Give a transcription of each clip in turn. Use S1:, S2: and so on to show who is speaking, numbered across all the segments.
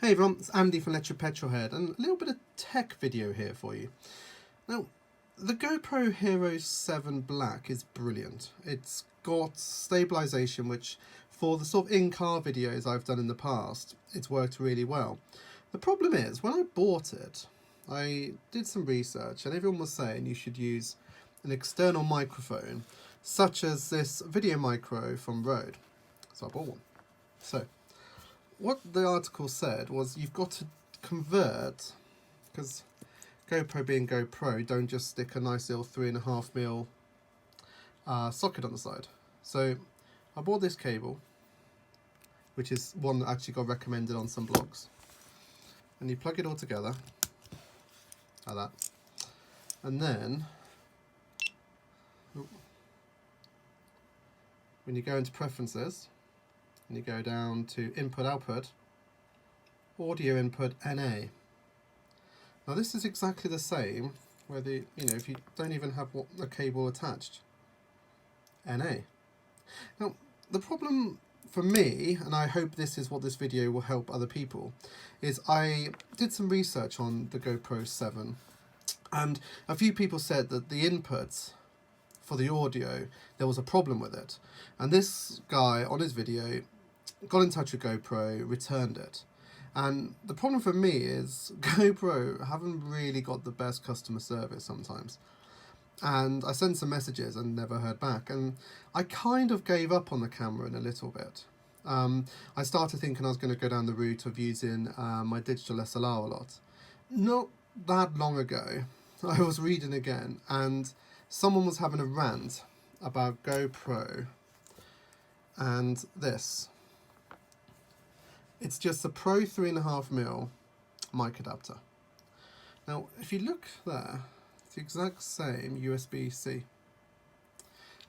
S1: Hey everyone, it's Andy from Petrolhead, and a little bit of tech video here for you. Now, the GoPro Hero 7 Black is brilliant. It's got stabilization, which for the sort of in-car videos I've done in the past, it's worked really well. The problem is, when I bought it, I did some research and everyone was saying you should use an external microphone, such as this video micro from Rode. So I bought one. So, what the article said was you've got to convert, because GoPro being GoPro, don't just stick a nice little 3.5mm socket on the side. So I bought this cable, which is one that actually got recommended on some blogs, and you plug it all together like that, and then when you go into preferences and you go down to input output, audio input NA. Now this is exactly the same whether, if you don't even have a cable attached. NA. Now the problem for me, and I hope this is what this video will help other people, is I did some research on the GoPro 7 and a few people said that the inputs for the audio, there was a problem with it, and this guy on his video got in touch with GoPro, returned it. And the problem for me is GoPro haven't really got the best customer service sometimes. And I sent some messages and never heard back, and I kind of gave up on the camera in a little bit. I started thinking I was going to go down the route of using my digital SLR a lot. Not that long ago, I was reading again and someone was having a rant about GoPro and this. It's just a Pro 3.5mm mic adapter. Now, if you look there, it's the exact same USB-C.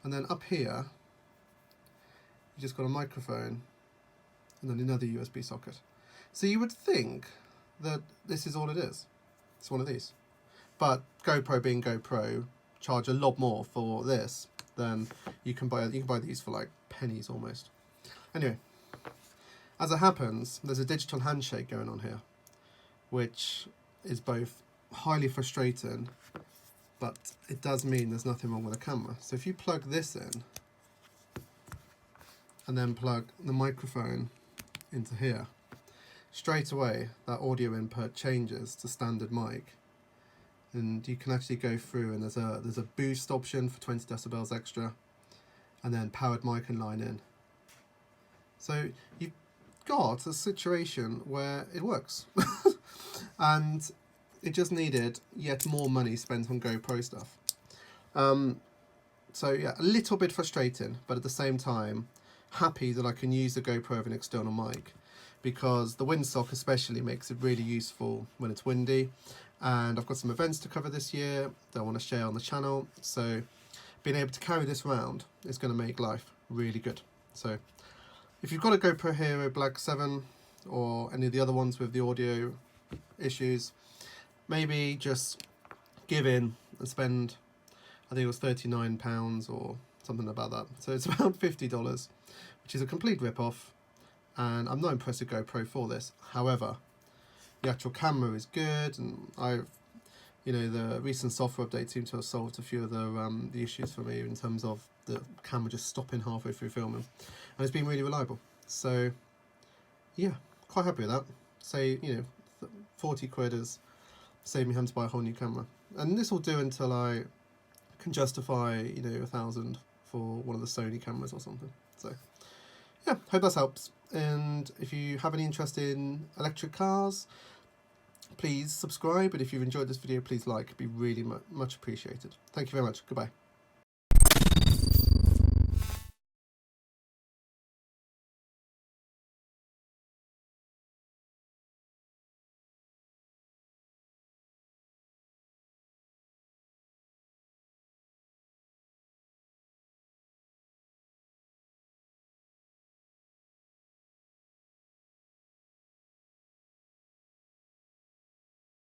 S1: And then up here, you just got a microphone and then another USB socket. So you would think that this is all it is. It's one of these. But GoPro being GoPro, charge a lot more for this than you can buy these for like pennies almost. Anyway, as it happens, there's a digital handshake going on here, which is both highly frustrating, but it does mean there's nothing wrong with the camera. So if you plug this in, and then plug the microphone into here, straight away that audio input changes to standard mic, and you can actually go through and there's a boost option for 20 decibels extra, and then powered mic and line in. So you've got a situation where it works. And it just needed yet more money spent on GoPro stuff. So yeah, a little bit frustrating, but at the same time happy that I can use the GoPro of an external mic, because the windsock especially makes it really useful when it's windy, and I've got some events to cover this year that I want to share on the channel, so being able to carry this around is going to make life really good. So if you've got a GoPro Hero Black 7 or any of the other ones with the audio issues, maybe just give in and spend, I think it was £39 or something about that. So it's about $50, which is a complete rip-off, and I'm not impressed with GoPro for this. However, the actual camera is good, and the recent software update seemed to have solved a few of the issues for me in terms of the camera just stopping halfway through filming, and it's been really reliable. So yeah, quite happy with that. Say 40 quid has saved me having to buy a whole new camera, and this will do until I can justify £1,000 for one of the Sony cameras or something. So yeah, hope that helps. And if you have any interest in electric cars, please subscribe, and if you've enjoyed this video, please like. It'd be really much appreciated. Thank you very much. Goodbye.